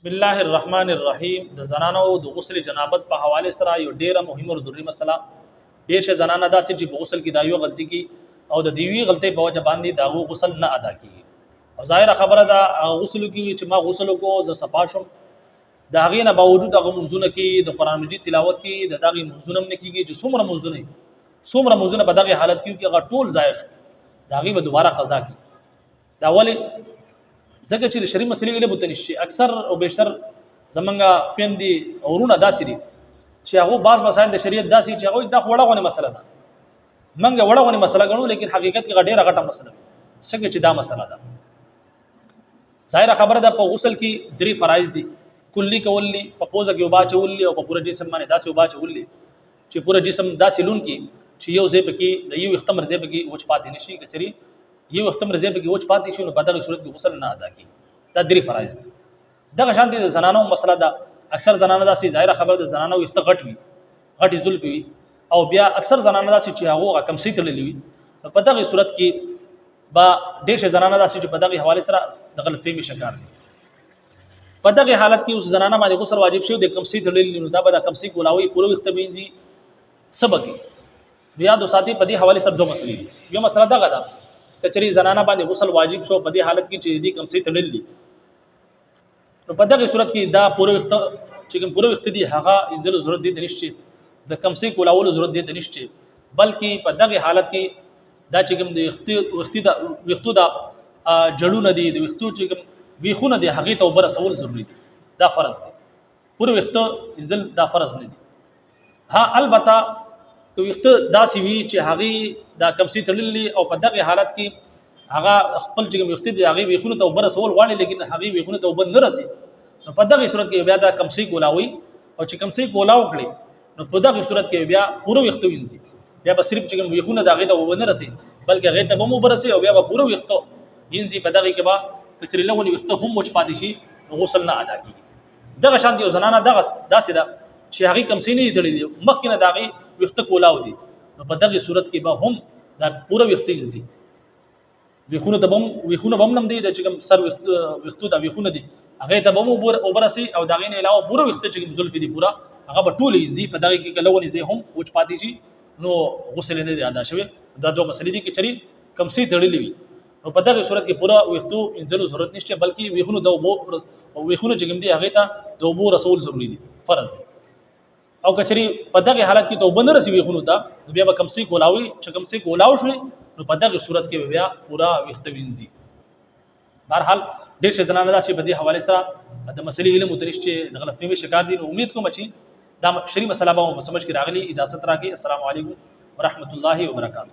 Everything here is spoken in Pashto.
بسم الرحمن الرحیم د زنانو د غسل جنابت په حواله سره یو ډیره مهمه او ضروري مسله ډیر شه زنانه داسې چې په غسل کې دا یو غلطي کی او د دیوی غلطي په وجه باندې دا غسل نه ادا کیږي او ظاهره خبره دا غسل کې چې ما غسل کو ز صفاشم دا غینه باوجود هغه منځونه کې د قران مجید تلاوت کې د دغه منځونه نه کیږي چې څومره منځونه په دغه حالت کې هغه ټول ضایع شو دا غي به دوباره قضا کی دا ولی زکه چې شری مسلې له بوتنی شي اکثر او بیشتر زمونږه خويندې اورونه داسې دي چې هغه بعض مسائل د شریعت داسې چې هغه د وړغونې مسله ده منګه وړغونې مسله غنو لیکن حقیقت کې ډېره غټه مسله ده څنګه چې دا مسله ده ظاهره خبره ده په غسل کې درې فرایض دي کلی کولی په پوزه کې وبا چوللی او په پوره جسم باندې داسې وبا چوللی چې پوره جسم داسې لون کې چې یو ځای پکې د یو اختمر ځای پکې وچ پاتې نشي کچري یو اختمر ځای پکې وچ پاتې شي نو په دغه صورت کې غسل نه ادا کیږي دا درې فرایض دي دغه شان دي د زنانو مسله ده اکثر زنانه داسې ظاهره خبره د زنانو وخت غټ وي غټي زلف وي او بیا اکثر زنانه داسې چې هغه کم سي تللی وي په دغه صورت کې با ډېر زنانه داسې چې په دغه حواله سره د غلط فهمي شکار دي په دغه حالت کې اوس زنانه باندې غسل واجب شي د کم سي تللی نو دا به د کم سي کولاوي پوره وخت بينځي سبق بیا د ساتي په دې حواله سره دوه مسلې دي یو مسله دغه ده کچري زنانه باندې غسل واجب شو په دې حالت کې چې دې کم سي تللی نو په دغه صورت کې دا پوره وخت چې کوم پوره وخت دی هغه انځل ضرورت دي نشته د کم سي کولاولو ضرورت دي نشته بلکې په دغه حالت کې دا چې کوم د وختو دا جړونه دي د وختو چې کوم ویخونه دي هغه ته وبر رسول ضروری دي دا فرض دي پوره وخت انځل دا فرض نه دي ها البته که وخت داسې وي چې هغه دا کم سي تړللی او په دغه حالت کې هغه خپل چې کوم وخت دی هغه ویخونه ته وبر رسول غواړي لیکن هغه ویخونه ته وبر نه رسي نو په دغه صورت کې بیا دا کم سي کولاوي او چې کم سي کولاو کړي نو په دغه صورت کې بیا پوره وخت وینځي بیا به صرف چې کوم ویخونه د هغه ته وبر نه رسي بلکې هغه ته به وبر رسي او بیا به پوره وخت وینځي په دغه کې به کچري لغونی وخت هم مچ پاتې شي نو غسل نه ادا کیږي دغه شان دی زنانه دغه داسې ده چې هغه کم سي نه تړلي مخکې نه دغه وخت کولاو دي نو په دغه صورت کې به هم دا پوره وخت وینځي ویخونه بم نم دی د چګم سر وختو دا ویخونه دي هغه ته بم وبرسي او دا غین علاوه پوره وخت چګم زلف دي پورا هغه به ټول زی په دغه کې کلهونی زی هم وچ پاتې شي نو غسل نه دی ادا شوی دا دوه مسلې دي چې چری کم سي تړلې وي نو په دغه صورت کې پوره وختو انځلو ضرورت نشته بلکې ویخونه د ویخونه چګم دي هغه ته د وبو رسول ضروری دي فرض دي او کچري په دغه حالت کې توبه نه رسوي خونو ته بیا به کم سي کولاوي چې کم سي کولاو شوي نو په دغه صورت کې بیا پورا وخت وینځي بهرحال ډېر څه زنانه داسې په دې حواله سره د مسلې علم مترشته د غلط فهمي شکار دي نو امید کوم چې دا شری مسله به سمجھ کې راغلي اجازه راکړي السلام علیکم ورحمت الله وبرکاته